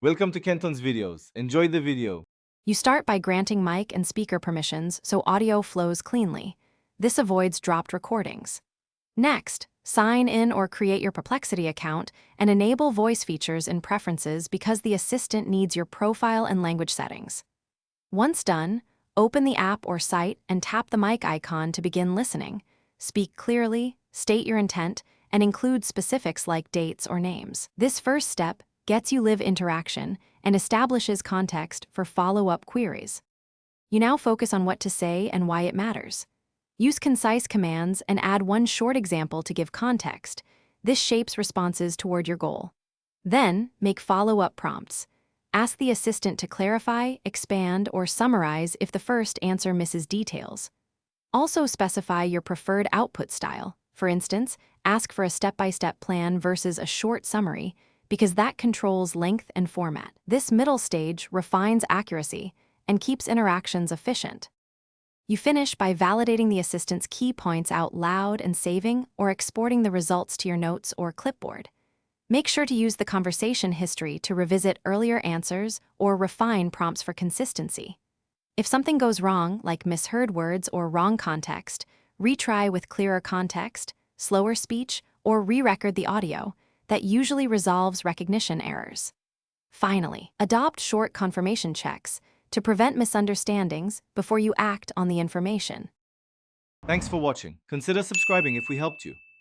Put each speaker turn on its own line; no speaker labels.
Welcome to Kenton's videos. Enjoy the video.
You start by granting mic and speaker permissions so audio flows cleanly. This avoids dropped recordings. Next, sign in or create your Perplexity account and enable voice features in Preferences because the assistant needs your profile and language settings. Once done, open the app or site and tap the mic icon to begin listening. Speak clearly, state your intent, and include specifics like dates or names. This first step gets you live interaction and establishes context for follow-up queries. You now focus on what to say and why it matters. Use concise commands and add one short example to give context. This shapes responses toward your goal. Then, make follow-up prompts. Ask the assistant to clarify, expand, or summarize if the first answer misses details. Also specify your preferred output style. For instance, ask for a step-by-step plan versus a short summary, because that controls length and format. This middle stage refines accuracy and keeps interactions efficient. You finish by validating the assistant's key points out loud and saving or exporting the results to your notes or clipboard. Make sure to use the conversation history to revisit earlier answers or refine prompts for consistency. If something goes wrong, like misheard words or wrong context, retry with clearer context, slower speech, or re-record the audio. That usually resolves recognition errors. Finally, adopt short confirmation checks to prevent misunderstandings before you act on the information.
Thanks for watching. Consider subscribing if we helped you.